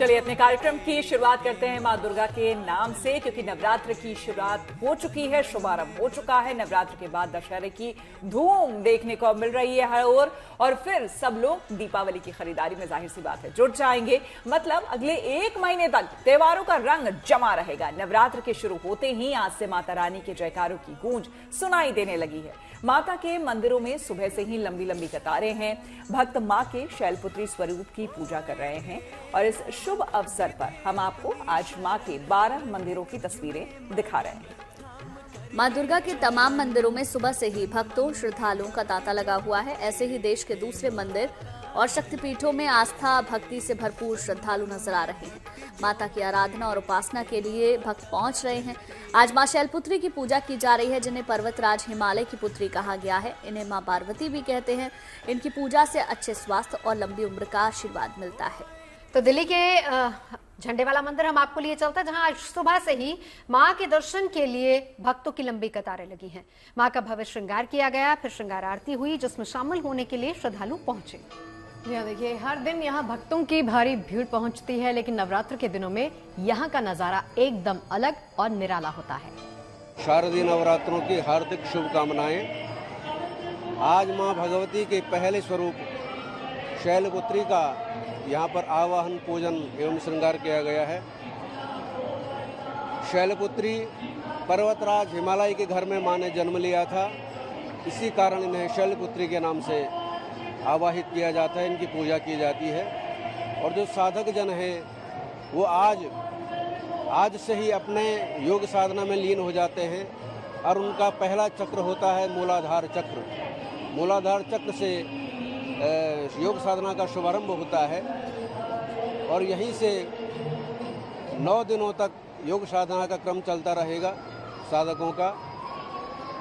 चलिए अपने कार्यक्रम की शुरुआत करते हैं मां दुर्गा के नाम से, क्योंकि नवरात्र की शुरुआत हो चुकी है, शुभारंभ हो चुका है। नवरात्र के बाद दशहरे की धूम देखने को मिल रही है हर ओर, और फिर सब लोग दीपावली की खरीदारी में जाहिर सी बात है जुट जाएंगे। मतलब अगले 1 महीने तक त्योहारों का रंग जमा रहेगा। नवरात्र के शुरू होते ही आज से माता रानी के जयकारों की गूंज सुनाई देने लगी है। माता के मंदिरों में सुबह से ही लंबी लंबी कतारें हैं। भक्त मां के शैलपुत्री स्वरूप की पूजा कर रहे हैं, और इस शुभ अवसर पर हम आपको आज मां के 12 मंदिरों की तस्वीरें दिखा रहे हैं। मां दुर्गा के तमाम मंदिरों में सुबह से ही भक्तों श्रद्धालुओं का तांता लगा हुआ है। ऐसे ही देश के दूसरे मंदिर और शक्तिपीठों में आस्था भक्ति से भरपूर श्रद्धालु नजर आ रहे हैं। माता की आराधना और उपासना के लिए भक्त पहुंच रहे हैं। आज मां शैलपुत्री की पूजा की जा रही है, जिन्हें पर्वतराज हिमालय की पुत्री कहा गया है। इन्हें मां पार्वती भी कहते हैं। इनकी पूजा से अच्छे स्वास्थ्य और लंबी उम्र का आशीर्वाद मिलता है। तो दिल्ली के झंडे वाला मंदिर हम आपको लिए चलते हैं, जहां आज सुबह से ही मां के दर्शन के लिए भक्तों की लंबी कतारें लगी हैं। मां का भव्य श्रृंगार किया गया, फिर श्रृंगार आरती हुई, जिसमें शामिल होने के लिए श्रद्धालु पहुंचे। जी हाँ, देखिए हर दिन यहाँ भक्तों की भारी भीड़ पहुंचती है, लेकिन नवरात्र के दिनों में यहाँ का नजारा एकदम अलग और निराला होता है। शारदीय नवरात्रों की हार्दिक शुभकामनाएं। आज मां भगवती के पहले स्वरूप शैलपुत्री का यहाँ पर आवाहन, पूजन एवं श्रृंगार किया गया है। शैलपुत्री पर्वतराज हिमालय के घर में मां ने जन्म लिया था, इसी कारण इन्हें शैलपुत्री के नाम से आवाहित किया जाता है, इनकी पूजा की जाती है। और जो साधक जन हैं वो आज से ही अपने योग साधना में लीन हो जाते हैं, और उनका पहला चक्र होता है मूलाधार चक्र। मूलाधार चक्र से योग साधना का शुभारंभ होता है, और यहीं से 9 दिनों तक योग साधना का क्रम चलता रहेगा साधकों का।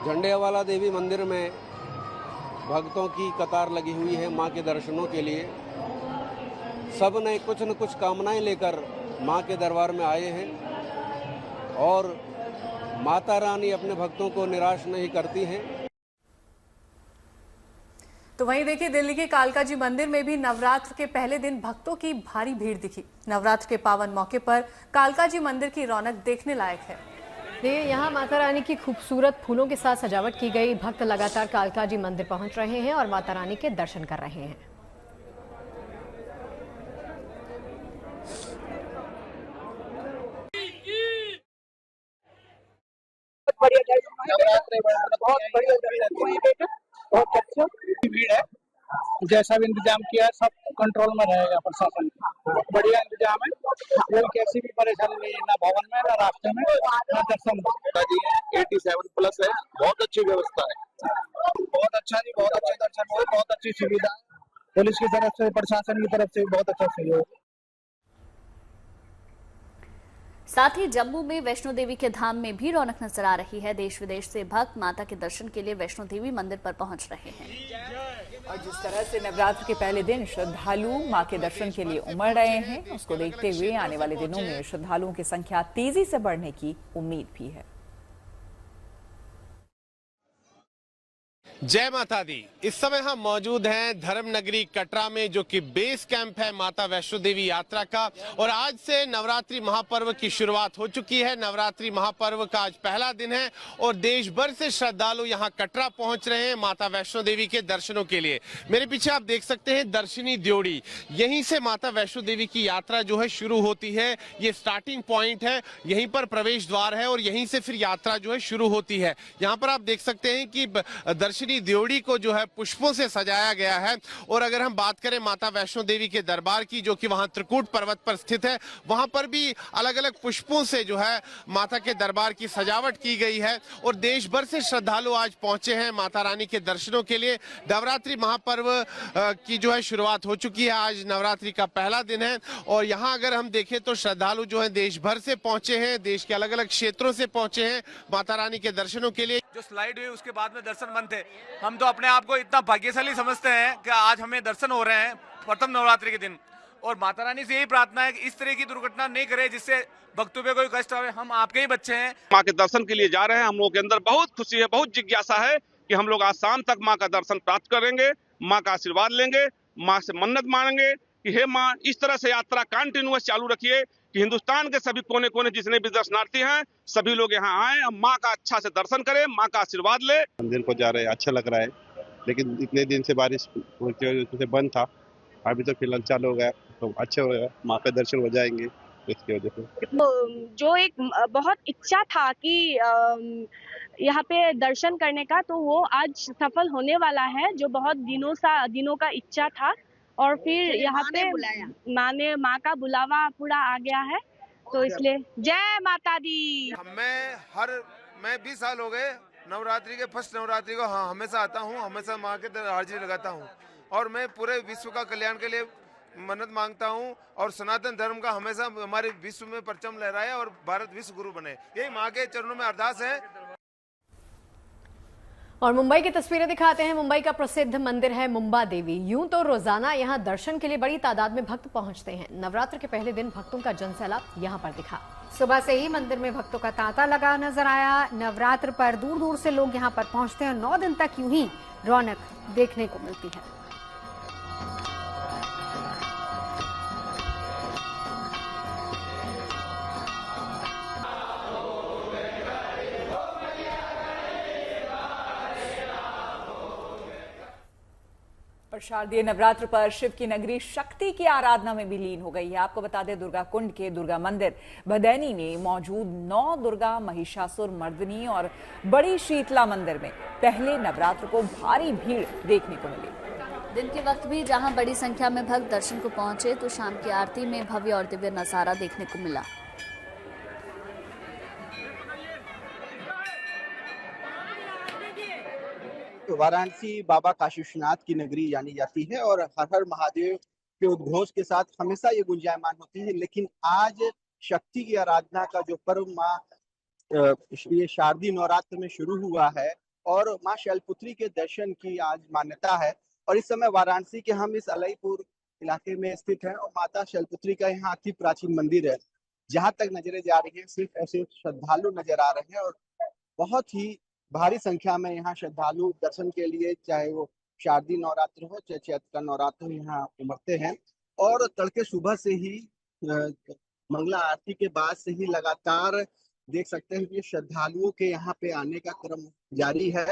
झंडेवाला देवी मंदिर में भक्तों की कतार लगी हुई है मां के दर्शनों के लिए। सब ने कुछ न कुछ कामनाएं लेकर मां के दरबार में आए हैं, और माता रानी अपने भक्तों को निराश नहीं करती हैं। तो वहीं देखिए दिल्ली के कालका जी मंदिर में भी नवरात्र के पहले दिन भक्तों की भारी भीड़ दिखी। नवरात्र के पावन मौके पर कालका जी मंदिर की रौनक देखने लायक है। देखिए यहाँ माता रानी की खूबसूरत फूलों के साथ सजावट की गई। भक्त लगातार कालका जी मंदिर पहुंच रहे हैं और माता रानी के दर्शन कर रहे हैं। बहुत अच्छा भीड़ है, जैसा भी इंतजाम किया है सब कंट्रोल में रहेगा। प्रशासन बढ़िया इंतजाम है, कोई कैसी भी परेशानी नहीं है, ना भवन में ना रास्ते में ना दर्शन। 87+ है, बहुत अच्छी व्यवस्था है। बहुत अच्छा जी, बहुत अच्छे दर्शन हुए, बहुत अच्छी सुविधा, पुलिस की तरफ से प्रशासन की तरफ से बहुत अच्छा सहयोग। साथ ही जम्मू में वैष्णो देवी के धाम में भी रौनक नजर आ रही है। देश विदेश से भक्त माता के दर्शन के लिए वैष्णो देवी मंदिर पर पहुंच रहे हैं। और जिस तरह से नवरात्र के पहले दिन श्रद्धालु मां के दर्शन के लिए उमड़ रहे हैं, उसको देखते हुए आने वाले दिनों में श्रद्धालुओं की संख्या तेजी से बढ़ने की उम्मीद भी है। जय माता दी। इस समय हम मौजूद हैं धर्म नगरी कटरा में, जो कि बेस कैंप है माता वैष्णो देवी यात्रा का। और आज से नवरात्रि महापर्व की शुरुआत हो चुकी है। नवरात्रि महापर्व का आज पहला दिन है, और देश भर से श्रद्धालु यहां कटरा पहुंच रहे हैं माता वैष्णो देवी के दर्शनों के लिए। मेरे पीछे आप देख सकते हैं दर्शनी द्योड़ी, यहीं से माता वैष्णो देवी की यात्रा जो है शुरू होती है। ये स्टार्टिंग पॉइंट है, यहीं पर प्रवेश द्वार है, और यहीं से फिर यात्रा जो है शुरू होती है। यहाँ पर आप देख सकते हैं कि दर्शनी द्योड़ी को जो है पुष्पों से सजाया गया है। और अगर हम बात करें माता वैष्णो देवी के दरबार की, जो कि वहां त्रिकूट पर्वत पर स्थित है, वहां पर भी अलग अलग पुष्पों से जो है माता के दरबार की सजावट की गई है। और देश भर से श्रद्धालु आज पहुंचे हैं माता रानी के दर्शनों के लिए। नवरात्रि महापर्व की जो है शुरुआत हो चुकी है, आज नवरात्रि का पहला दिन है। और यहाँ अगर हम देखें तो श्रद्धालु जो है देश भर से पहुंचे हैं, देश के अलग अलग क्षेत्रों से पहुंचे हैं माता रानी के दर्शनों के लिए। जो स्लाइड हुई उसके बाद में दर्शन बंद थे। हम तो अपने आप को इतना भाग्यशाली समझते हैं कि आज हमें दर्शन हो रहे हैं प्रथम नवरात्रि के दिन, और माता रानी से यही प्रार्थना है कि इस तरह की दुर्घटना नहीं करे जिससे भक्तों पे कोई कष्ट आवे। हम आपके ही बच्चे हैं। माँ के दर्शन के लिए जा रहे हैं। हम लोगों के अंदर बहुत खुशी है, बहुत जिज्ञासा है कि हम लोग आज शाम तक माँ का दर्शन प्राप्त करेंगे, माँ का आशीर्वाद लेंगे, माँ से मन्नत मांगेंगे कि हे माँ इस तरह से यात्रा कंटिन्यूअस चालू रखिए कि हिंदुस्तान के सभी कोने कोने जितने भी दर्शनार्थी हैं सभी लोग यहाँ आए, माँ का अच्छा से दर्शन करें, माँ का आशीर्वाद ले। मंदिर को जा रहे हैं, अच्छा लग रहा है, लेकिन इतने दिन से बारिश की वजह से बंद था, अभी तो फिलहाल चालू हो गया तो अच्छा होगा, माँ के दर्शन हो जाएंगे इसकी वजह से। जो एक बहुत इच्छा था कि यहाँ पे दर्शन करने का, तो वो आज सफल होने वाला है, जो बहुत दिनों का इच्छा था। और फिर यहाँ पे माँ का बुलावा पूरा आ गया है, तो इसलिए जय माता दी। मैं 20 साल हो गए नवरात्रि के फर्स्ट नवरात्रि को हमेशा आता हूँ, हमेशा माँ के हाजिरी लगाता हूँ और मैं पूरे विश्व का कल्याण के लिए मन्नत मांगता हूँ और सनातन धर्म का हमेशा हमारे विश्व में परचम लहराए और भारत विश्व गुरु बने, यही माँ के चरणों में अरदास है। और मुंबई की तस्वीरें दिखाते हैं। मुंबई का प्रसिद्ध मंदिर है मुंबा देवी। यूं तो रोजाना यहां दर्शन के लिए बड़ी तादाद में भक्त पहुंचते हैं। नवरात्र के पहले दिन भक्तों का जनसैलाब यहां पर दिखा। सुबह से ही मंदिर में भक्तों का तांता लगा नजर आया। नवरात्र पर दूर दूर से लोग यहां पर पहुंचते हैं। 9 दिन तक यूं ही रौनक देखने को मिलती है। पर शारदीय नवरात्र पर शिव की नगरी शक्ति की आराधना में भी लीन हो गई है। आपको बता दें, दुर्गा कुंड के दुर्गा मंदिर भदैनी में मौजूद 9 दुर्गा, महिषासुर मर्दिनी और बड़ी शीतला मंदिर में पहले नवरात्र को भारी भीड़ देखने को मिली। दिन के वक्त भी जहां बड़ी संख्या में भक्त दर्शन को पहुंचे, तो शाम की आरती में भव्य और दिव्य नजारा देखने को मिला। वाराणसी बाबा काशी विश्वनाथ की नगरी जानी जाती है और हर हर महादेव के उद्घोष के साथ हमेशा ये गुंजायमान होती है। लेकिन आज शक्ति की आराधना का जो पर्व माँ ये शारदीय नवरात्र में शुरू हुआ है और माँ शैलपुत्री के दर्शन की आज मान्यता है। और इस समय वाराणसी के हम इस अलईपुर इलाके में स्थित हैं और माता शैलपुत्री का यहाँ अति प्राचीन मंदिर है। जहाँ तक नजरें जा रही है सिर्फ ऐसे श्रद्धालु नजर आ रहे हैं और बहुत ही भारी संख्या में यहाँ श्रद्धालु दर्शन के लिए, चाहे वो शारदीय नवरात्र हो चाहे चैत्र का नवरात्र हो, यहाँ उमड़ते हैं। और तड़के सुबह से ही मंगला आरती के बाद से ही लगातार देख सकते हैं कि श्रद्धालुओं के यहाँ पे आने का क्रम जारी है।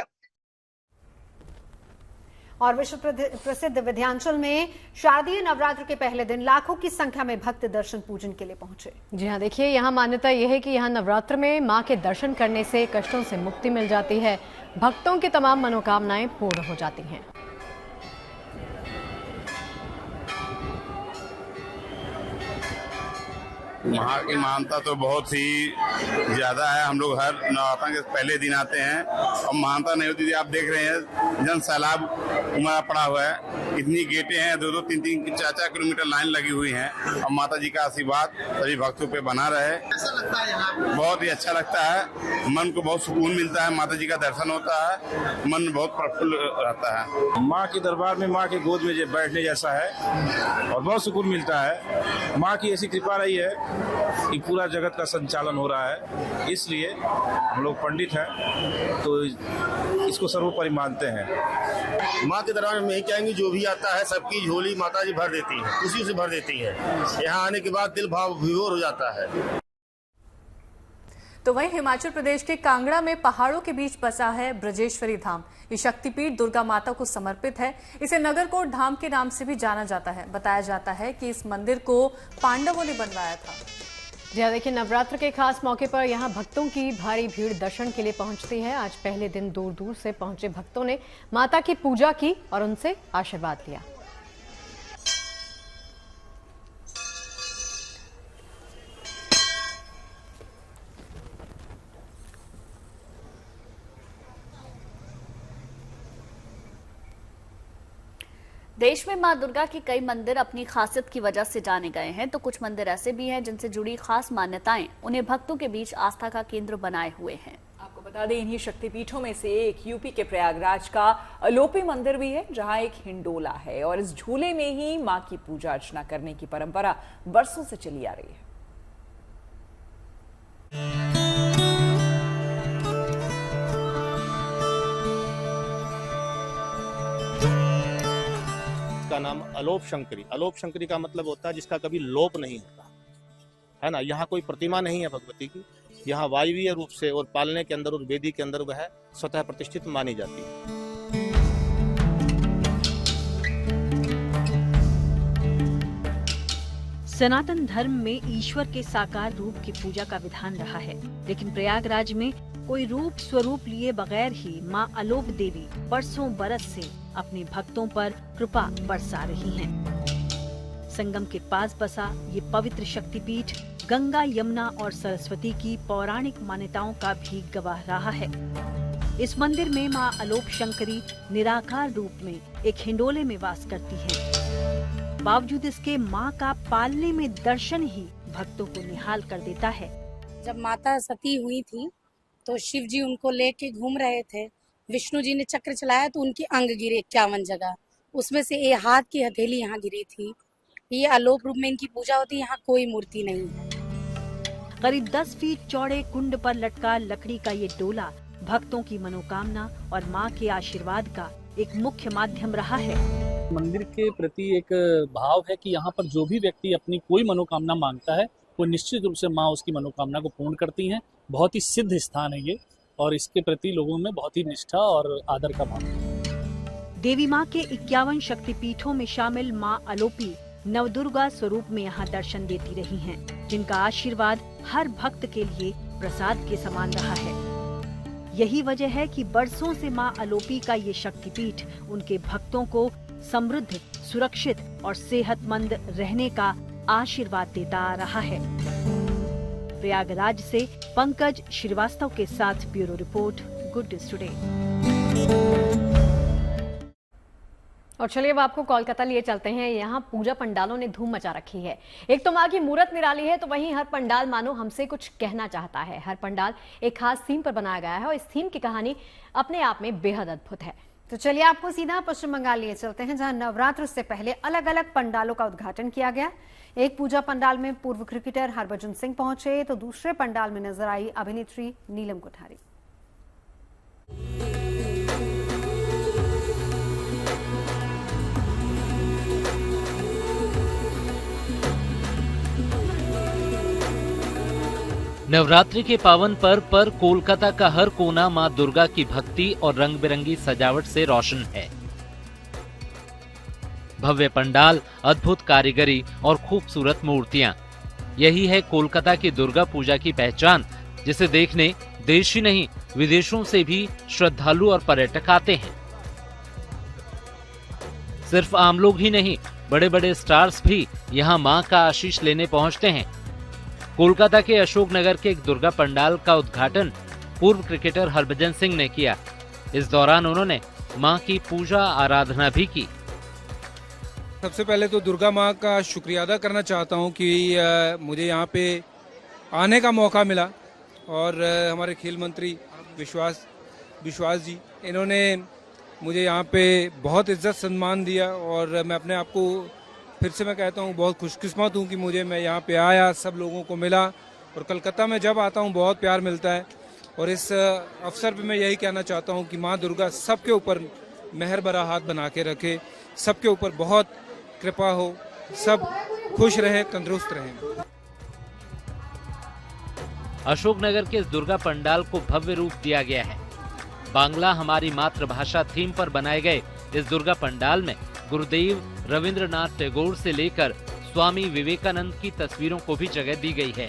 और विश्व प्रसिद्ध विंध्याचल में शारदीय नवरात्र के पहले दिन लाखों की संख्या में भक्त दर्शन पूजन के लिए पहुंचे। जी हाँ, देखिए यहाँ मान्यता यह है कि यहाँ नवरात्र में मां के दर्शन करने से कष्टों से मुक्ति मिल जाती है, भक्तों की तमाम मनोकामनाएं पूर्ण हो जाती हैं। वहाँ की मानता तो बहुत ही ज्यादा है। हम लोग हर नवरात्र के पहले दिन आते हैं और मानता नहीं होती थी। आप देख रहे हैं जन सैलाब उमड़ा पड़ा हुआ है, इतनी गेटें हैं, 2-2, 3-3, 4-4 किलोमीटर लाइन लगी हुई है और माता जी का आशीर्वाद सभी भक्तों पे बना रहे। ऐसा लगता है यहाँ बहुत ही अच्छा लगता है, मन को बहुत सुकून मिलता है, माता जी का दर्शन होता है, मन बहुत प्रफुल्ल रहता है। माँ के दरबार में माँ के गोद में बैठने जैसा है और बहुत सुकून मिलता है। माँ की ऐसी कृपा रही है कि पूरा जगत का संचालन हो रहा है, इसलिए हम लोग पंडित हैं तो इसको सर्वोपरि मानते हैं। माँ के दरबार में कहेंगे जो भी आता है सबकी झोली माता जी भर देती है, खुशी से भर देती है। यहाँ आने के बाद दिल भाव विभोर हो जाता है। तो वहीं हिमाचल प्रदेश के कांगड़ा में पहाड़ों के बीच बसा है ब्रजेश्वरी धाम। ये शक्तिपीठ दुर्गा माता को समर्पित है। इसे नगरकोट धाम के नाम से भी जाना जाता है। बताया जाता है कि इस मंदिर को पांडवों ने बनवाया था। जी हाँ, देखिए नवरात्र के खास मौके पर यहाँ भक्तों की भारी भीड़ दर्शन के लिए पहुंचती है। आज पहले दिन दूर दूर से पहुंचे भक्तों ने माता की पूजा की और उनसे आशीर्वाद लिया। देश में मां दुर्गा के कई मंदिर अपनी खासियत की वजह से जाने गए हैं, तो कुछ मंदिर ऐसे भी हैं जिनसे जुड़ी खास मान्यताएं उन्हें भक्तों के बीच आस्था का केंद्र बनाए हुए हैं। आपको बता दें, इन्हीं शक्तिपीठों में से एक यूपी के प्रयागराज का अलोपी मंदिर भी है, जहां एक हिंडोला है और इस झूले में ही मां की पूजा अर्चना करने की परंपरा बरसों से चली आ रही है। का नाम अलोप शंकरी। अलोप शंकरी का मतलब होता है जिसका कभी लोप नहीं होता, है ना। यहाँ कोई प्रतिमा नहीं है भगवती की, यहाँ वायवीय रूप से और पालने के अंदर और वेदी के अंदर वह स्वतः प्रतिष्ठित मानी जाती है। सनातन धर्म में ईश्वर के साकार रूप की पूजा का विधान रहा है, लेकिन प्रयागराज में कोई रूप स्वरूप लिए बगैर ही मां अलोप देवी बरसों बरस से अपने भक्तों पर कृपा बरसा रही हैं। संगम के पास बसा ये पवित्र शक्तिपीठ गंगा, यमुना और सरस्वती की पौराणिक मान्यताओं का भी गवाह रहा है। इस मंदिर में मां अलोप शंकरी निराकार रूप में एक हिंडोले में वास करती हैं। बावजूद इसके मां का पालने में दर्शन ही भक्तों को निहाल कर देता है। जब माता सती हुई थी तो शिव जी उनको लेके घूम रहे थे, विष्णु जी ने चक्र चलाया तो उनके अंग गिरे 51 जगह, उसमें से ये हाथ की हथेली यहाँ गिरी थी। ये अलोप रूप में इनकी पूजा होती है, यहाँ कोई मूर्ति नहीं है। करीब 10 फीट चौड़े कुंड पर लटका लकड़ी का ये डोला भक्तों की मनोकामना और मां के आशीर्वाद का एक मुख्य माध्यम रहा है। मंदिर के प्रति एक भाव है कि यहाँ पर जो भी व्यक्ति अपनी कोई मनोकामना मांगता है वो निश्चित रूप से माँ उसकी मनोकामना को पूर्ण करती हैं। बहुत ही सिद्ध स्थान है ये और इसके प्रति लोगों में बहुत ही निष्ठा और आदर का भाव है। देवी माँ के 51 शक्तिपीठों में शामिल माँ अलोपी नवदुर्गा स्वरूप में यहाँ दर्शन देती रही हैं, जिनका आशीर्वाद हर भक्त के लिए प्रसाद के समान रहा है। यही वजह है कि बरसों से माँ अलोपी का ये शक्तिपीठ उनके भक्तों को समृद्ध, सुरक्षित और सेहतमंद रहने का आशीर्वाद देता आ रहा है। प्रयागराज से पंकज श्रीवास्तव के साथ bureau report, good news today. और चलिए अब आपको कोलकाता लिए चलते हैं। यहाँ पूजा पंडालों ने धूम मचा रखी है। एक तो माँ की मूर्त निराली है, तो वहीं हर पंडाल मानो हमसे कुछ कहना चाहता है। हर पंडाल एक खास थीम पर बनाया गया है और इस थीम की कहानी अपने आप में बेहद अद्भुत है। तो चलिए आपको सीधा पश्चिम बंगाल लिए चलते हैं, जहां नवरात्र से पहले अलग अलग पंडालों का उद्घाटन किया गया। एक पूजा पंडाल में पूर्व क्रिकेटर हरभजन सिंह पहुंचे, तो दूसरे पंडाल में नजर आई अभिनेत्री नीलम कोठारी। नवरात्रि के पावन पर्व पर कोलकाता का हर कोना मां दुर्गा की भक्ति और रंग बिरंगी सजावट से रोशन है। भव्य पंडाल, अद्भुत कारीगरी और खूबसूरत मूर्तियां, यही है कोलकाता की दुर्गा पूजा की पहचान, जिसे देखने देश ही नहीं विदेशों से भी श्रद्धालु और पर्यटक आते हैं। सिर्फ आम लोग ही नहीं, बड़े बड़े स्टार्स भी यहां मां का आशीष लेने पहुंचते हैं। कोलकाता के अशोक नगर के एक दुर्गा पंडाल का उद्घाटन पूर्व क्रिकेटर हरभजन सिंह ने किया। इस दौरान उन्होंने मां की पूजा आराधना भी की। सबसे पहले तो दुर्गा माँ का शुक्रिया अदा करना चाहता हूँ कि मुझे यहाँ पे आने का मौका मिला और हमारे खेल मंत्री विश्वास जी, इन्होंने मुझे यहाँ पे बहुत इज्जत सम्मान दिया और मैं अपने आप को फिर से मैं कहता हूँ बहुत खुशकिस्मत हूँ कि मैं यहाँ पे आया, सब लोगों को मिला। और कलकत्ता में जब आता हूँ बहुत प्यार मिलता है और इस अवसर पे मैं यही कहना चाहता हूँ कि माँ दुर्गा सबके ऊपर मेहर भरा हाथ बना के रखे, सबके ऊपर बहुत कृपा हो, सब खुश रहें, तंदुरुस्त रहें। अशोकनगर के इस दुर्गा पंडाल को भव्य रूप दिया गया है। बांग्ला हमारी मातृभाषा थीम पर बनाए गए इस दुर्गा पंडाल में गुरुदेव रविंद्रनाथ टैगोर से लेकर स्वामी विवेकानंद की तस्वीरों को भी जगह दी गई है।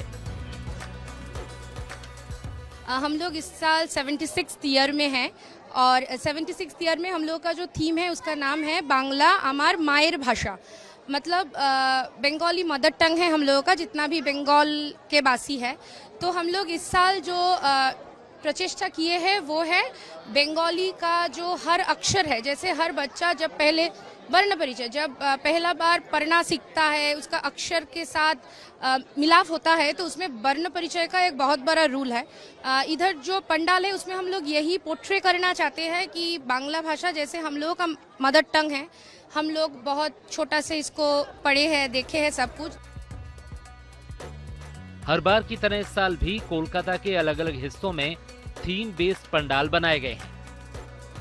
हम लोग इस साल 76th ईयर में हैं और 76th ईयर में हम लोग का जो थीम है उसका नाम है बांग्ला आमार मायर भाषा, मतलब बंगाली मदर टंग है हम लोगों का, जितना भी बंगाल के वासी है। तो हम लोग इस साल जो प्रचेष्टा किए हैं वो है बंगाली का जो हर अक्षर है, जैसे हर बच्चा जब पहले वर्ण परिचय जब पहला बार पढ़ना सीखता है, उसका अक्षर के साथ मिलाप होता है, तो उसमें वर्ण परिचय का एक बहुत बड़ा रूल है। इधर जो पंडाल है उसमें हम लोग यही पोर्ट्रे करना चाहते हैं कि बांग्ला भाषा जैसे हम लोगों का मदर टंग है, हम लोग बहुत छोटा से इसको पढ़े हैं, देखे हैं सब कुछ। हर बार की तरह इस साल भी कोलकाता के अलग अलग हिस्सों में थीम बेस्ड पंडाल बनाए गए हैं।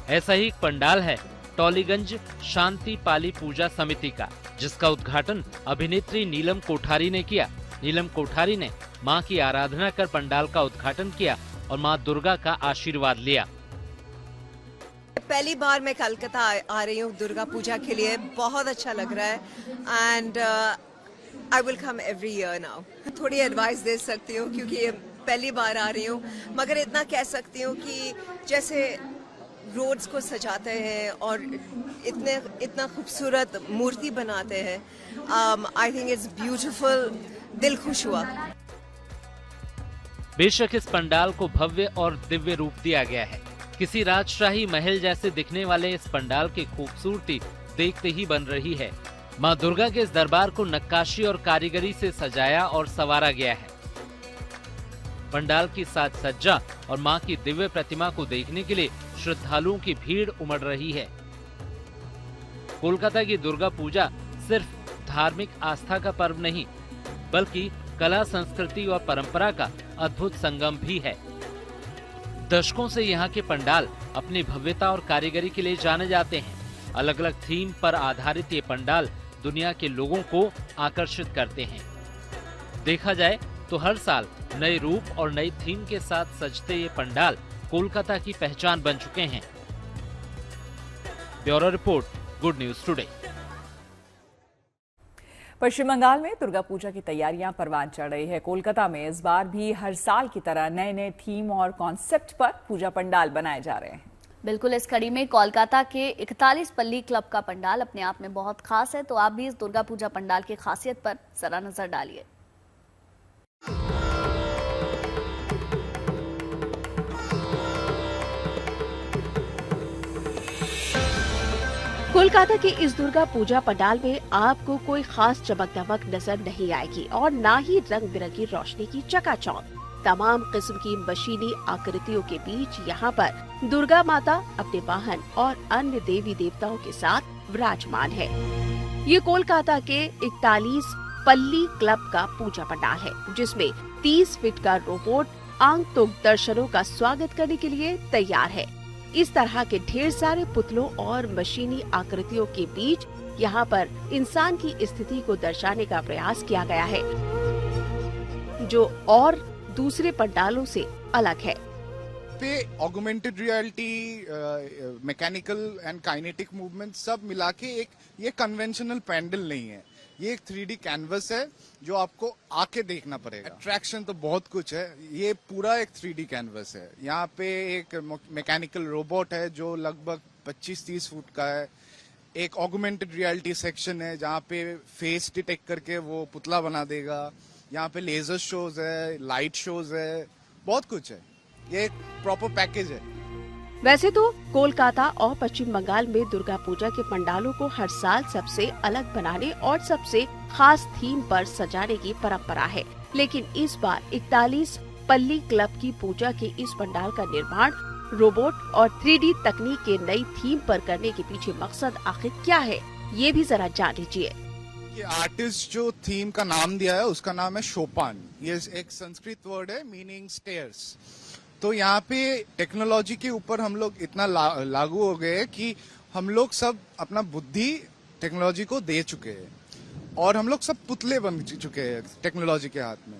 ऐसा ही एक पंडाल है टॉलीगंज शांति पाली पूजा समिति का, जिसका उद्घाटन अभिनेत्री नीलम कोठारी ने किया। नीलम कोठारी ने मां की आराधना कर पंडाल का उद्घाटन किया और मां दुर्गा का आशीर्वाद लिया। पहली बार मैं कलकत्ता आ रही हूँ दुर्गा पूजा के लिए, बहुत अच्छा लग रहा है and I will come every year now. थोड़ी एडवाइस दे सकती हूँ क्योंकि पहली बार आ रही हूँ, मगर इतना कह सकती हूँ कि जैसे रोड्स को सजाते हैं और इतना खूबसूरत मूर्ति बनाते हैं, आई थिंक इट्स ब्यूटीफुल, दिल खुश हुआ। बेशक इस पंडाल को भव्य और दिव्य रूप दिया गया है। किसी राजशाही महल जैसे दिखने वाले इस पंडाल की खूबसूरती देखते ही बन रही है। मां दुर्गा के इस दरबार को नक्काशी और कारीगरी से सजाया और संवारा गया है। पंडाल की साज सज्जा और मां की दिव्य प्रतिमा को देखने के लिए श्रद्धालुओं की भीड़ उमड़ रही है। कोलकाता की दुर्गा पूजा सिर्फ धार्मिक आस्था का पर्व नहीं, बल्कि कला, संस्कृति और परंपरा का अद्भुत संगम भी है। दशकों से यहाँ के पंडाल अपनी भव्यता और कारीगरी के लिए जाने जाते हैं। अलग अलग थीम पर आधारित ये पंडाल दुनिया के लोगों को आकर्षित करते हैं। देखा जाए तो हर साल नए रूप और नई थीम के साथ सजते ये पंडाल कोलकाता की पहचान बन चुके हैं। Bureau report, good news today. Paschim Bangal में दुर्गा पूजा की तैयारियां परवान चढ़ रही है। कोलकाता में इस बार भी हर साल की तरह नए नए थीम और कॉन्सेप्ट पर पूजा पंडाल बनाए जा रहे हैं। बिल्कुल, इस कड़ी में कोलकाता के 41 पल्ली क्लब का पंडाल अपने आप में बहुत खास है। तो आप भी इस दुर्गा पूजा पंडाल की खासियत पर जरा नजर डालिए। कोलकाता के इस दुर्गा पूजा पंडाल में आपको कोई खास चमक दमक नजर नहीं आएगी और ना ही रंग बिरंगी रोशनी की चकाचौंध। तमाम किस्म की मशीनी आकृतियों के बीच यहाँ पर दुर्गा माता अपने वाहन और अन्य देवी देवताओं के साथ विराजमान है। ये कोलकाता के 41 पल्ली क्लब का पूजा पंडाल है, जिसमें 30 फीट का रोबोट आगंतुक दर्शकों का स्वागत करने के लिए तैयार है। इस तरह के ढेर सारे पुतलों और मशीनी आकृतियों के बीच यहाँ पर इंसान की स्थिति को दर्शाने का प्रयास किया गया है, जो और दूसरे पंडालों से अलग है। पे augmented reality, mechanical and kinetic movement सब मिला के एक ये कन्वेंशनल पैंडल नहीं है, ये एक 3D कैनवस है जो आपको आके देखना पड़ेगा। अट्रैक्शन तो बहुत कुछ है, ये पूरा एक 3D कैनवस है। यहाँ पे एक मैकेनिकल रोबोट है जो लगभग 25-30 फुट का है। एक ऑगमेंटेड रियलिटी सेक्शन है जहाँ पे फेस डिटेक्ट करके वो पुतला बना देगा। यहाँ पे लेजर शोज है, लाइट शोज है, बहुत कुछ है। ये एक प्रॉपर पैकेज है। वैसे तो कोलकाता और पश्चिम बंगाल में दुर्गा पूजा के पंडालों को हर साल सबसे अलग बनाने और सबसे खास थीम पर सजाने की परंपरा है, लेकिन इस बार 41 पल्ली क्लब की पूजा के इस पंडाल का निर्माण रोबोट और 3D तकनीक के नई थीम पर करने के पीछे मकसद आखिर क्या है, ये भी जरा जान लीजिए। ये आर्टिस्ट जो थीम का नाम दिया है उसका नाम है शोपान। ये एक संस्कृत वर्ड है मीनिंग स्टेयर्स। तो यहाँ पे टेक्नोलॉजी के ऊपर हम लोग इतना लागू हो गए कि हम लोग सब अपना बुद्धि टेक्नोलॉजी को दे चुके हैं और हम लोग सब पुतले बन चुके हैं टेक्नोलॉजी के हाथ में।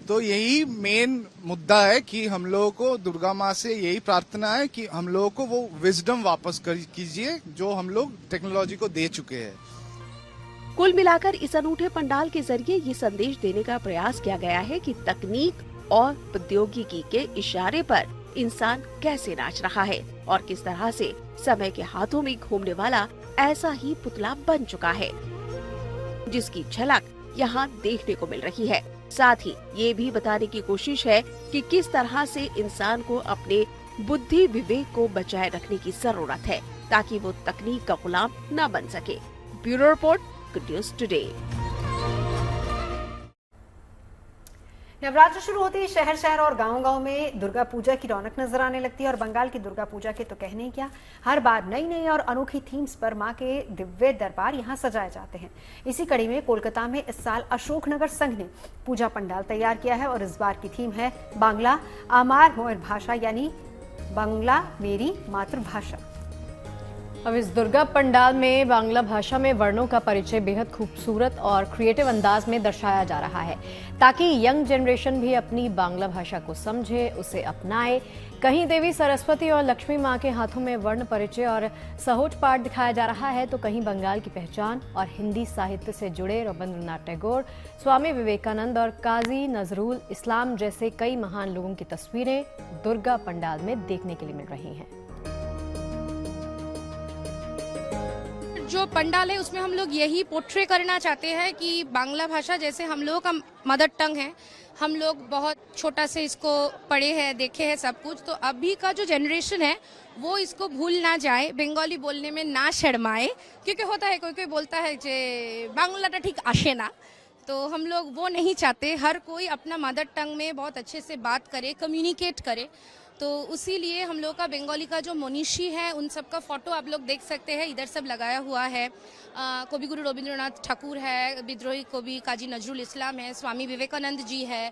तो यही मेन मुद्दा है कि हम लोगों को दुर्गा माँ से यही प्रार्थना है कि हम लोगों को वो विजडम वापस कीजिए जो हम लोग टेक्नोलॉजी को दे चुके हैं। कुल मिलाकर इस अनूठे पंडाल के जरिए ये संदेश देने का प्रयास किया गया है कि तकनीक और प्रौद्योगिकी के इशारे पर इंसान कैसे नाच रहा है और किस तरह से समय के हाथों में घूमने वाला ऐसा ही पुतला बन चुका है, जिसकी झलक यहाँ देखने को मिल रही है। साथ ही ये भी बताने की कोशिश है कि किस तरह से इंसान को अपने बुद्धि विवेक को बचाए रखने की जरूरत है ताकि वो तकनीक का गुलाम न बन सके। Bureau report, good news today. Navratra शुरू होते ही शहर शहर और गांव-गांव में दुर्गा पूजा की रौनक नजर आने लगती है और बंगाल की दुर्गा पूजा के तो कहने ही क्या, हर बार नई नई और अनोखी थीम्स पर मां के दिव्य दरबार यहां सजाए जाते हैं। इसी कड़ी में कोलकाता में इस साल अशोकनगर संघ ने पूजा पंडाल तैयार किया है और इस बार की थीम है बांग्ला आमार मोयर भाषा, यानी बांग्ला मेरी मातृभाषा। अब इस दुर्गा पंडाल में बांग्ला भाषा में वर्णों का परिचय बेहद खूबसूरत और क्रिएटिव अंदाज में दर्शाया जा रहा है, ताकि यंग जनरेशन भी अपनी बांग्ला भाषा को समझे, उसे अपनाए। कहीं देवी सरस्वती और लक्ष्मी मां के हाथों में वर्ण परिचय और सहोज पाठ दिखाया जा रहा है, तो कहीं बंगाल की पहचान और हिंदी साहित्य से जुड़े रविंद्रनाथ टैगोर, स्वामी विवेकानंद और काजी नजरुल इस्लाम जैसे कई महान लोगों की तस्वीरें दुर्गा पंडाल में देखने के लिए मिल रही हैं। जो पंडाल है उसमें हम लोग यही पोर्ट्रे करना चाहते हैं कि बांग्ला भाषा जैसे हम लोगों का मदर टंग है, हम लोग बहुत छोटा से इसको पढ़े हैं, देखे हैं सब कुछ, तो अभी का जो जनरेशन है वो इसको भूल ना जाए, बंगाली बोलने में ना शर्माए, क्योंकि होता है कोई कोई बोलता है जे बांग्लाटा ठीक आशे ना, तो हम लोग वो नहीं चाहते। हर कोई अपना मदर टंग में बहुत अच्छे से बात करे, कम्युनिकेट करे। तो उसी लिए हम लोग का बंगाली का जो मनीषी है उन सब का फोटो आप लोग देख सकते हैं, इधर सब लगाया हुआ है। कवि गुरु रविंद्रनाथ ठाकुर है, विद्रोही कवि काजी नजरुल इस्लाम है, स्वामी विवेकानंद जी है,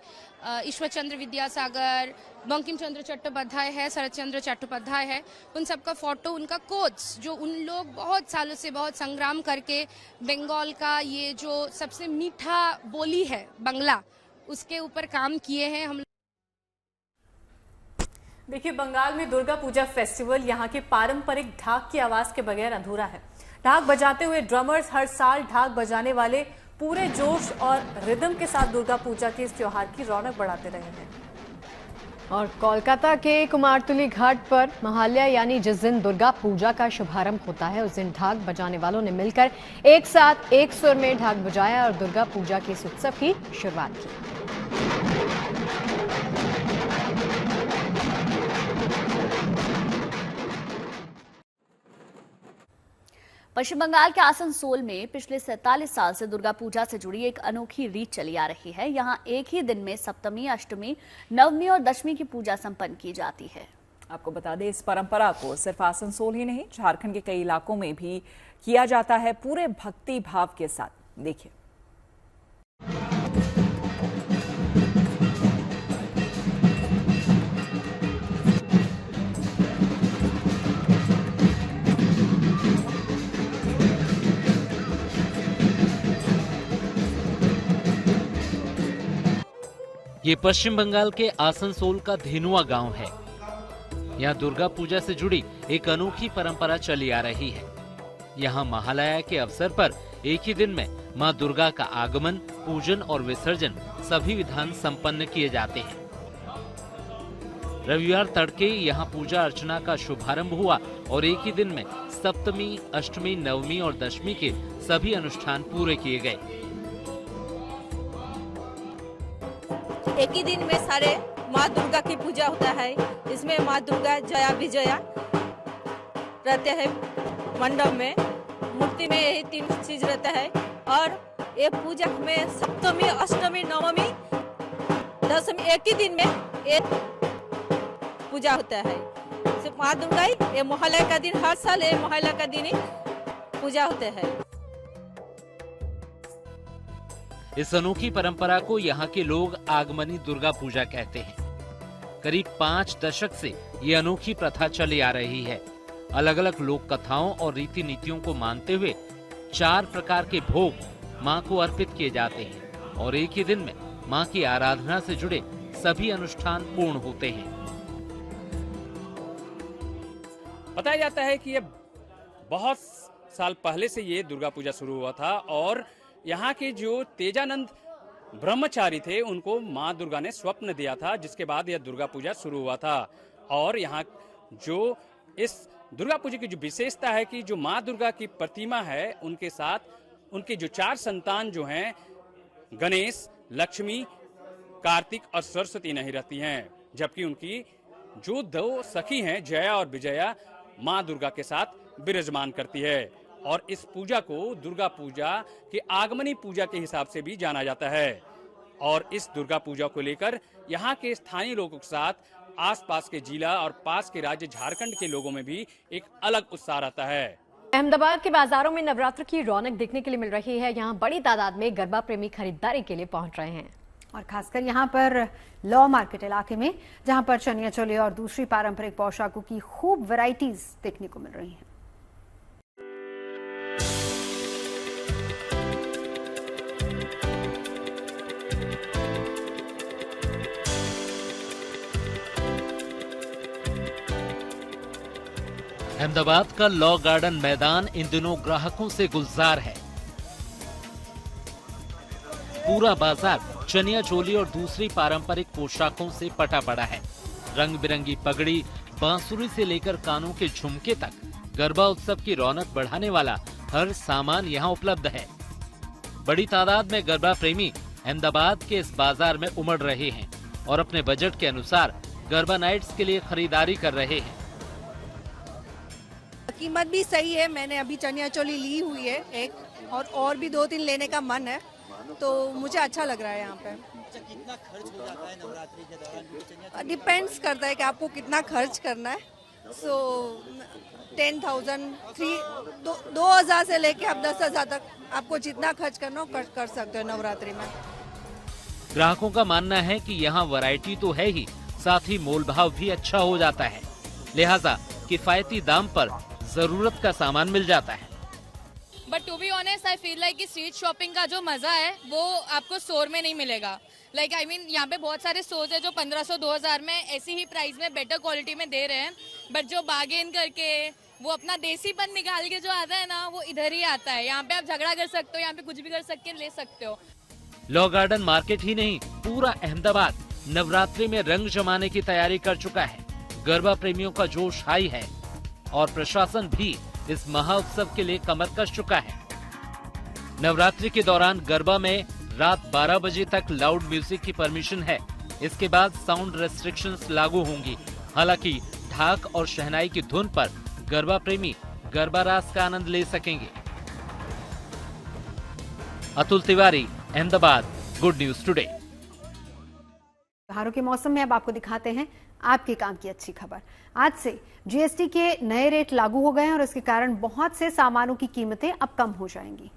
ईश्वर चंद्र विद्यासागर, बंकिम चंद्र चट्टोपाध्याय है, शरद चंद्र चट्टोपाध्याय है। उन सब का फोटो, उनका कोट्स जो उन लोग बहुत सालों से बहुत संग्राम करके बंगाल का ये जो सबसे मीठा बोली है बांग्ला, उसके ऊपर काम किए हैं। हम देखिए, बंगाल में दुर्गा पूजा फेस्टिवल यहाँ के पारंपरिक ढाक की आवाज के बगैर अधूरा है। ढाक बजाते हुए ड्रमर्स हर साल ढाक बजाने वाले पूरे जोश और रिदम के साथ दुर्गा पूजा के इस त्योहार की रौनक बढ़ाते रहे हैं। और कोलकाता के कुमारटुली घाट पर महालया यानी जिस दिन दुर्गा पूजा का शुभारंभ होता है, उस दिन ढाक बजाने वालों ने मिलकर एक साथ एक सुर में ढाक बजाया और दुर्गा पूजा के इस उत्सव की शुरुआत की। पश्चिम बंगाल के आसनसोल में पिछले 47 साल से दुर्गा पूजा से जुड़ी एक अनोखी रीत चली आ रही है। यहाँ एक ही दिन में सप्तमी, अष्टमी, नवमी और दशमी की पूजा संपन्न की जाती है। आपको बता दें, इस परंपरा को सिर्फ आसनसोल ही नहीं, झारखंड के कई इलाकों में भी किया जाता है पूरे भक्ति भाव के साथ। देखिए, ये पश्चिम बंगाल के आसनसोल का धेनुआ गांव है। यहाँ दुर्गा पूजा से जुड़ी एक अनोखी परंपरा चली आ रही है। यहाँ महालया के अवसर पर एक ही दिन में मां दुर्गा का आगमन, पूजन और विसर्जन सभी विधान संपन्न किए जाते हैं। रविवार तड़के यहाँ पूजा अर्चना का शुभारंभ हुआ और एक ही दिन में सप्तमी, अष्टमी, नवमी और दशमी के सभी अनुष्ठान पूरे किए गए। एक ही दिन में सारे माँ दुर्गा की पूजा होता है। इसमें माँ दुर्गा जया विजया रहते हैं। मंडप में मूर्ति में यही 3 चीज रहता है। और ये पूजा में सप्तमी, अष्टमी, नवमी, दशमी एक ही दिन में एक पूजा होता है। सिर्फ माँ दुर्गा ये महालया का दिन, हर साल ये महालया का दिन ही पूजा होते हैं। इस अनोखी परंपरा को यहाँ के लोग आगमनी दुर्गा पूजा कहते हैं। करीब 5 दशक से ये अनोखी प्रथा चली आ रही है। अलग अलग लोक कथाओं और रीति नीतियों को मानते हुए 4 प्रकार के भोग माँ को अर्पित किए जाते हैं और एक ही दिन में माँ की आराधना से जुड़े सभी अनुष्ठान पूर्ण होते हैं। बताया जाता है कि ये बहुत साल पहले से ये दुर्गा पूजा शुरू हुआ था और यहाँ के जो तेजानंद ब्रह्मचारी थे उनको माँ दुर्गा ने स्वप्न दिया था, जिसके बाद यह दुर्गा पूजा शुरू हुआ था। और यहाँ जो इस दुर्गा पूजा की जो विशेषता है कि जो माँ दुर्गा की प्रतिमा है उनके साथ उनके जो 4 संतान जो हैं, गणेश, लक्ष्मी, कार्तिक और सरस्वती नहीं रहती हैं, जबकि उनकी जो 2 सखी हैं, जया और विजया, माँ दुर्गा के साथ विराजमान करती है। और इस पूजा को दुर्गा पूजा के आगमनी पूजा के हिसाब से भी जाना जाता है। और इस दुर्गा पूजा को लेकर यहाँ के स्थानीय लोगों के साथ आसपास के जिला और पास के राज्य झारखंड के लोगों में भी एक अलग उत्साह रहता है। अहमदाबाद के बाजारों में नवरात्र की रौनक देखने के लिए मिल रही है। यहाँ बड़ी तादाद में गरबा प्रेमी खरीदारी के लिए पहुंच रहे हैं। और खासकर यहाँ पर लॉ मार्केट इलाके में, जहाँ पर चनिया चोली और दूसरी पारंपरिक पोशाकों की खूब वैरायटीज देखने को मिल रही हैं। अहमदाबाद का लॉ गार्डन मैदान इन दिनों ग्राहकों से गुलजार है। पूरा बाजार चनिया चोली और दूसरी पारंपरिक पोशाकों से पटा पड़ा है। रंग बिरंगी पगड़ी, बांसुरी से लेकर कानों के झुमके तक गरबा उत्सव की रौनक बढ़ाने वाला हर सामान यहाँ उपलब्ध है। बड़ी तादाद में गरबा प्रेमी अहमदाबाद के इस बाजार में उमड़ रहे हैं और अपने बजट के अनुसार गरबा नाइट्स के लिए खरीदारी कर रहे हैं। कीमत भी सही है। मैंने अभी चनिया चोली ली हुई है एक, और भी 2-3 लेने का मन है, तो मुझे अच्छा लग रहा है यहाँ पे। कितना खर्च हो जाता है नवरात्रि के दौरान? डिपेंड्स करता है कि आपको कितना खर्च करना है। 10,000, 2,000 से लेके आप 10,000 तक आपको जितना खर्च करना हो कर सकते हो नवरात्रि में। ग्राहकों का मानना है कि यहाँ वैरायटी तो है ही, साथ ही मोल भाव भी अच्छा हो जाता है, लिहाजा किफायती दाम पर जरूरत का सामान मिल जाता है। But to be honest I feel like कि स्ट्रीट शॉपिंग का जो मजा है वो आपको स्टोर में नहीं मिलेगा। लाइक आई मीन यहाँ पे बहुत सारे स्टोर्स है जो 1500-2000 में ऐसी ही प्राइस में बेटर क्वालिटी में दे रहे हैं, बट जो बार्गेन करके वो अपना देसीपन निकाल के जो आता है ना, वो इधर ही आता है। यहाँ पे आप झगड़ा कर सकते हो, यहाँ पे कुछ भी कर सकते ले सकते हो। लॉ गार्डन मार्केट ही नहीं, पूरा अहमदाबाद नवरात्रि में रंग जमाने की तैयारी कर चुका है। गरबा प्रेमियों का जोश हाई है और प्रशासन भी इस महोत्सव के लिए कमर कस चुका है। नवरात्रि के दौरान गरबा में रात 12 बजे तक लाउड म्यूजिक की परमिशन है। इसके बाद साउंड रेस्ट्रिक्शंस लागू होंगी। हालांकि ढाक और शहनाई की धुन पर गरबा प्रेमी गरबा रास का आनंद ले सकेंगे। Atul Tiwari, Ahmedabad, good news today. त्योहारों के मौसम में अब आपको दिखाते हैं आपके काम की अच्छी खबर। आज से जीएसटी के नए रेट लागू हो गए हैं और इसके कारण बहुत से सामानों की कीमतें अब कम हो जाएंगी।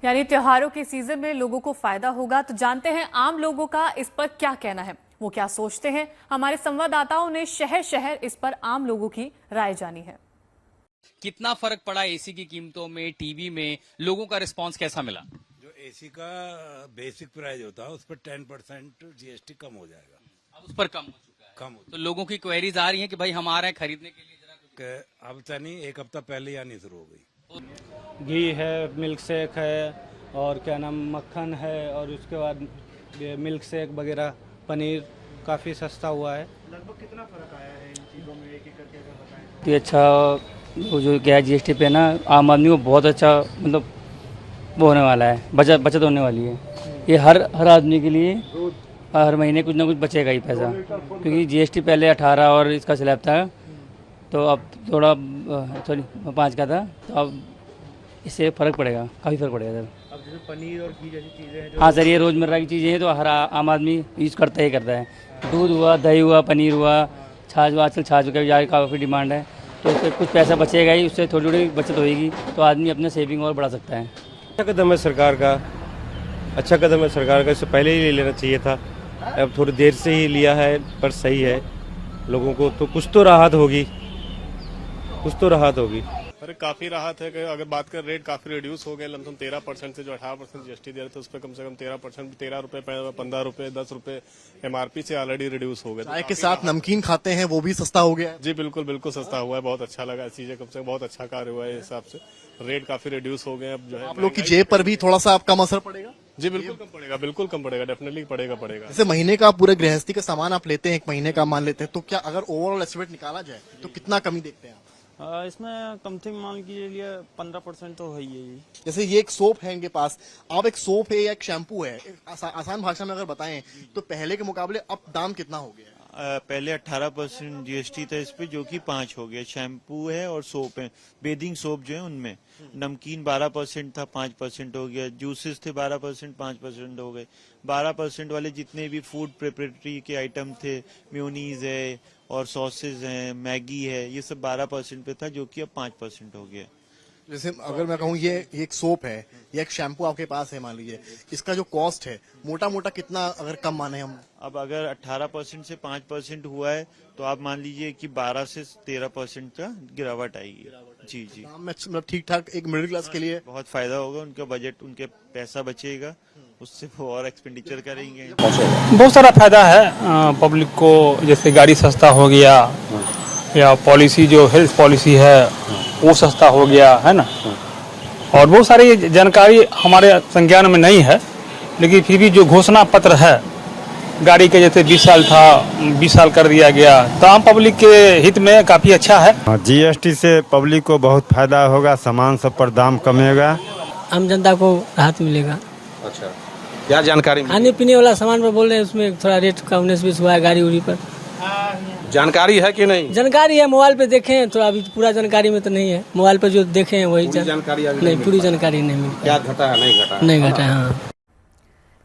यानी त्योहारों के सीजन में लोगों को फायदा होगा। तो जानते हैं आम लोगों का इस पर क्या कहना है, वो क्या सोचते हैं। हमारे संवाददाताओं ने शहर शहर इस पर आम लोगों की राय जानी है। कितना फर्क पड़ा एसी की कीमतों में, टीवी में, लोगों का रिस्पांस कैसा मिला? जो एसी का बेसिक प्राइस होता है उस पर 10% जीएसटी कम हो जाएगा। अब उस पर कम हो चुका है। तो लोगों की क्वेरीज आ रही हैं कि भाई हम आ रहे हैं खरीदने के लिए, जरा अब तो नहीं, एक हफ्ता पहले ही आनी शुरू हो गई। घी है, मिल्क शेक है और क्या नाम मक्खन है, और उसके बाद मिल्क शेक वगैरह, पनीर काफ़ी सस्ता हुआ है। लगभग कितना फर्क आया है इन चीज़ों में, एक एक करके बताएं। तो अच्छा वो जो क्या है जीएसटी पे ना, आम आदमी को बहुत अच्छा मतलब वो होने वाला है, बचत होने वाली है। ये हर आदमी के लिए हर महीने कुछ ना कुछ बचेगा ही पैसा, क्योंकि जीएसटी पहले 18 और इसका स्लैब था, तो अब थोड़ा 5 का था, तो अब इससे फ़र्क पड़ेगा, काफ़ी फ़र्क पड़ेगा सर। अब जैसे पनीर और घी जैसी चीज़ें हैं, हाँ सर, ये रोज़मर्रा की चीज़ें हैं तो हर आम आदमी यूज़ करता ही करता है। दूध हुआ, दही हुआ, पनीर हुआ, छाछ हुआ, आजकल छाछ का काफ़ी डिमांड है, तो उससे कुछ पैसा बचेगा ही, उससे थोड़ी थोड़ी बचत होगी, तो आदमी अपना सेविंग और बढ़ा सकता है। अच्छा कदम है सरकार का, अच्छा कदम है सरकार का, इससे पहले ही ले लेना चाहिए था। अब थोड़ी देर से ही लिया है, पर सही है, लोगों को तो कुछ तो राहत होगी, कुछ तो राहत होगी। अरे काफी राहत है कि अगर बात कर रेट काफी रिड्यूस हो गए। लमसम 13% से जो 18% जीएसटी दे रहे थे उस पर कम से कम 13%, 13 रुपए, 15 रुपए, 10 रुपए एमआरपी से ऑलरेडी रिड्यूस हो गए। चाय के साथ नमकीन खाते हैं वो भी सस्ता हो गया है। जी बिल्कुल बिल्कुल सस्ता हुआ है, बहुत अच्छा लगा चीजें, कम से कम बहुत अच्छा कार्य हुआ है। इस हिसाब से रेट काफी रिड्यूस हो गए। अब जो है आप लोग की जेब पर भी थोड़ा सा कम असर पड़ेगा। जी बिल्कुल कम पड़ेगा, बिल्कुल कम पड़ेगा, डेफिनेटली पड़ेगा। जैसे महीने का पूरे गृहस्थी का सामान आप लेते हैं, एक महीने का मान लेते हैं, तो क्या अगर ओवरऑल एस्टिमेट निकाला जाए तो कितना कमी देखते हैं आप? इसमें कम से कम मान लीजिए 15% तो है ही। जैसे ये एक सोप है इनके पास, अब एक सोप है या एक शैम्पू है, आसान भाषा में अगर बताएं तो पहले के मुकाबले अब दाम कितना हो गया है? पहले 18% जीएसटी था इस पे, जो कि 5 हो गया। शैम्पू है और सोप है, बेदिंग सोप जो है उनमें। नमकीन 12% था, 5% हो गया। जूसेस थे 12%, 5% हो गए। 12% वाले जितने भी फूड प्रिपरेटरी के आइटम थे, मेयोनीज है और सॉसेज हैं, मैगी है, ये सब 12% पे था, जो कि अब 5% हो गया। जैसे अगर मैं कहूँ ये एक सोप है या एक शैम्पू आपके पास है, मान लीजिए इसका जो कॉस्ट है मोटा मोटा कितना अगर कम माने हम? अब अगर 18% से 5% हुआ है तो आप मान लीजिए कि 12 से 13% का गिरावट आएगी। जी जी, मतलब ठीक ठाक एक मिडिल क्लास के लिए बहुत फायदा होगा। उनका बजट, उनके पैसा बचेगा, उससे वो और एक्सपेंडिचर करेंगे। बहुत सारा फायदा है पब्लिक को, जैसे गाड़ी सस्ता हो गया या पॉलिसी जो हेल्थ पॉलिसी है वो सस्ता हो गया है ना, और बहुत सारी जानकारी हमारे संज्ञान में नहीं है, लेकिन फिर भी जो घोषणा पत्र है गाड़ी के जैसे 20 साल था 20 साल कर दिया गया, तो आम पब्लिक के हित में काफ़ी अच्छा है। GST से पब्लिक को बहुत फायदा होगा, सामान सब पर दाम कमेगा, आम जनता को राहत मिलेगा। अच्छा, क्या जानकारी? खाने पीने वाला सामान पर बोल रहे हैं, उसमें थोड़ा रेट का 19-20 हुआ है गाड़ी उड़ी पर। जानकारी है कि नहीं? जानकारी है, मोबाइल पे देखे हैं, थोड़ा अभी पूरा जानकारी में तो नहीं है, मोबाइल पे जो देखे हैं वही जानकारी नहीं, पूरी जानकारी नहीं मिली। क्या घटा है? नहीं घटा है। हाँ।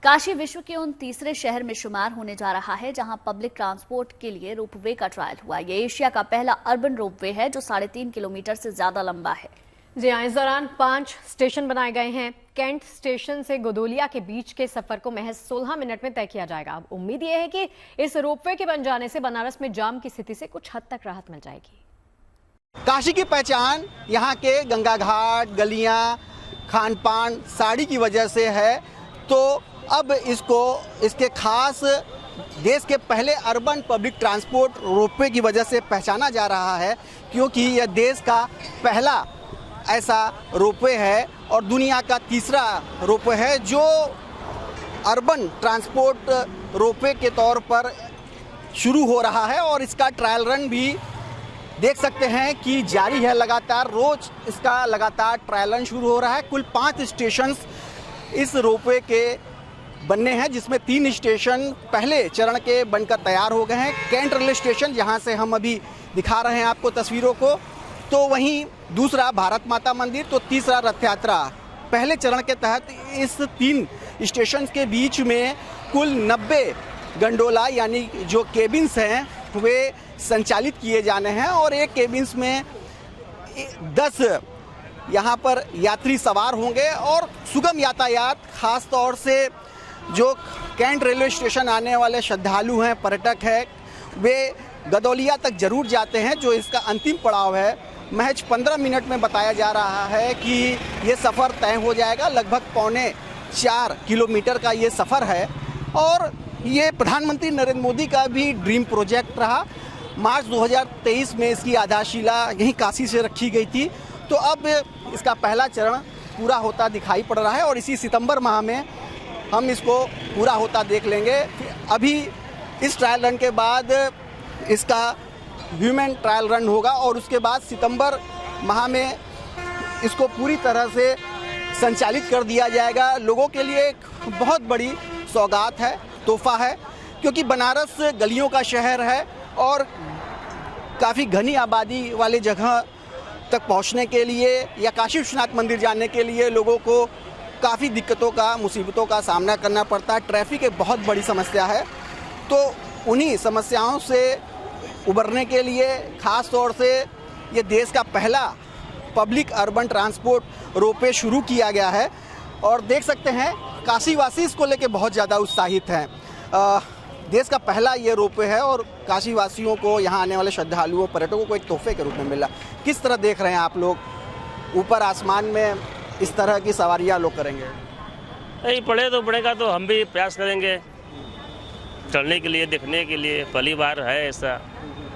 काशी विश्व के उन तीसरे शहर में शुमार होने जा रहा है जहां पब्लिक ट्रांसपोर्ट के लिए रोपवे का ट्रायल हुआ। ये एशिया का पहला अर्बन रोपवे है जो 3.5 किलोमीटर से ज्यादा लंबा है। जी हाँ, इस दौरान 5 स्टेशन बनाए गए हैं। कैंट स्टेशन से गोदोलिया के बीच के सफर को महज 16 मिनट में तय किया जाएगा। अब उम्मीद ये है कि इस रोपवे के बन जाने से बनारस में जाम की स्थिति से कुछ हद तक राहत मिल जाएगी। काशी की पहचान यहाँ के गंगा घाट, गलियाँ, खान पान, साड़ी की वजह से है, तो अब इसके खास देश के पहले अर्बन पब्लिक ट्रांसपोर्ट रोपवे की वजह से पहचाना जा रहा है, क्योंकि यह देश का पहला ऐसा रोपवे है और दुनिया का तीसरा रोपवे है जो अर्बन ट्रांसपोर्ट रोपवे के तौर पर शुरू हो रहा है। और इसका ट्रायल रन भी देख सकते हैं कि जारी है लगातार, रोज इसका लगातार ट्रायल रन शुरू हो रहा है। कुल 5 स्टेशन इस रोपवे के बनने हैं, जिसमें 3 स्टेशन पहले चरण के बनकर तैयार हो गए हैं। कैंट रेलवे स्टेशन, जहां से हम अभी दिखा रहे हैं आपको तस्वीरों को, तो वहीं दूसरा भारत माता मंदिर, तो तीसरा रथ यात्रा। पहले चरण के तहत इस 3 स्टेशन के बीच में कुल 90 गंडोला यानी जो केबिन्स हैं वे संचालित किए जाने हैं और एक केबिन्स में 10 यहाँ पर यात्री सवार होंगे और सुगम यातायात, खास तौर से जो कैंट रेलवे स्टेशन आने वाले श्रद्धालु हैं, पर्यटक हैं, वे गदौलिया तक जरूर जाते हैं, जो इसका अंतिम पड़ाव है। महज 15 मिनट में बताया जा रहा है कि ये सफ़र तय हो जाएगा। लगभग 3.25 किलोमीटर का ये सफ़र है और ये प्रधानमंत्री नरेंद्र मोदी का भी ड्रीम प्रोजेक्ट रहा। मार्च 2023 में इसकी आधारशिला यहीं काशी से रखी गई थी, तो अब इसका पहला चरण पूरा होता दिखाई पड़ रहा है और इसी सितंबर माह में हम इसको पूरा होता देख लेंगे। अभी इस ट्रायल रन के बाद इसका ह्यूमन ट्रायल रन होगा और उसके बाद सितंबर माह में इसको पूरी तरह से संचालित कर दिया जाएगा। लोगों के लिए एक बहुत बड़ी सौगात है, तोहफा है, क्योंकि बनारस गलियों का शहर है और काफ़ी घनी आबादी वाले जगह तक पहुंचने के लिए या काशी विश्वनाथ मंदिर जाने के लिए लोगों को काफ़ी दिक्कतों का, मुसीबतों का सामना करना पड़ता है। ट्रैफिक एक बहुत बड़ी समस्या है, तो उन्हीं समस्याओं से उबरने के लिए ख़ास तौर से ये देश का पहला पब्लिक अर्बन ट्रांसपोर्ट रोपवे शुरू किया गया है और देख सकते हैं काशीवासी इसको लेके बहुत ज़्यादा उत्साहित हैं। देश का पहला ये रोपवे है और काशीवासियों को, यहाँ आने वाले श्रद्धालुओं, पर्यटकों को एक तोहफे के रूप में मिला। किस तरह देख रहे हैं आप लोग, ऊपर आसमान में इस तरह की सवारियाँ लोग करेंगे? नहीं पढ़े तो पढ़ेगा, तो हम भी प्रयास करेंगे चढ़ने के लिए, देखने के लिए। पहली बार है ऐसा।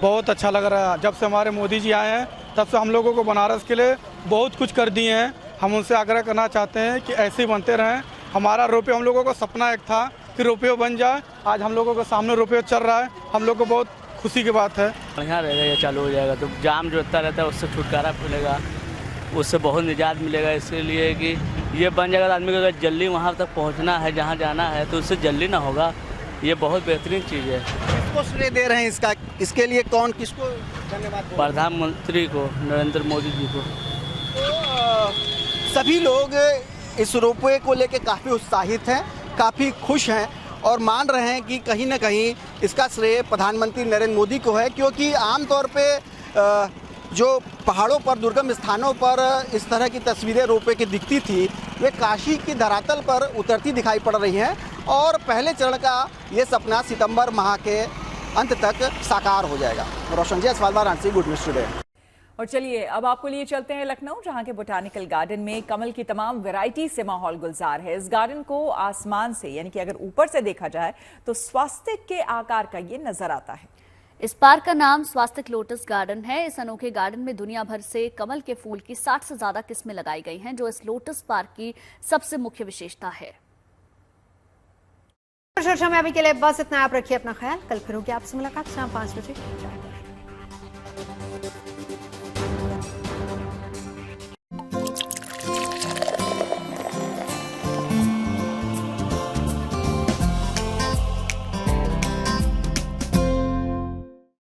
बहुत अच्छा लग रहा है। जब से हमारे मोदी जी आए हैं तब से हम लोगों को बनारस के लिए बहुत कुछ कर दिए हैं। हम उनसे आग्रह करना चाहते हैं कि ऐसे ही बनते रहें। हमारा रोपवे, हम लोगों का सपना एक था कि रोपवे बन जाए, आज हम लोगों के सामने रोपवे चल रहा है, हम लोग को बहुत खुशी की बात है। बढ़िया रहेगा, ये चालू हो जाएगा तो जाम जो होता रहता है उससे छुटकारा मिलेगा, उससे बहुत निजात मिलेगा। इसके लिए कि ये बन जाएगा तो आदमी को अगर जल्दी वहाँ तक पहुँचना है, जहाँ जाना है, तो उससे जल्दी ना होगा। ये बहुत बेहतरीन चीज़ है। किसको श्रेय दे रहे हैं इसका, इसके लिए कौन किसको धन्यवाद? प्रधानमंत्री को, नरेंद्र मोदी जी को। तो सभी लोग इस रोपवे को लेके काफ़ी उत्साहित हैं, काफ़ी खुश हैं और मान रहे हैं कि कहीं ना कहीं इसका श्रेय प्रधानमंत्री नरेंद्र मोदी को है, क्योंकि आमतौर पे जो पहाड़ों पर, दुर्गम स्थानों पर इस तरह की तस्वीरें रोपवे की दिखती थी, वे काशी की धरातल पर उतरती दिखाई पड़ रही हैं और पहले चरण का ये सपना सितंबर माह के अंत तक साकार हो जाएगा। Roshan Jaiswal, Varanasi, good news today. और चलिए अब आपको लिए चलते हैं लखनऊ, जहां के बोटानिकल गार्डन में कमल की तमाम वैरायटी से माहौल गुलजार है। इस गार्डन को आसमान से, यानी कि अगर ऊपर से देखा जाए तो स्वास्तिक के आकार का ये नजर आता है। इस पार्क का नाम स्वास्तिक लोटस गार्डन है। इस अनोखे गार्डन में दुनिया भर से कमल के फूल की 60 से ज्यादा किस्में लगाई गई हैं, जो इस लोटस पार्क की सबसे मुख्य विशेषता है। चर्चा में अभी के लिए बस इतना। आप रखिए अपना ख्याल। कल फिर होगी आपसे मुलाकात शाम 5 बजे।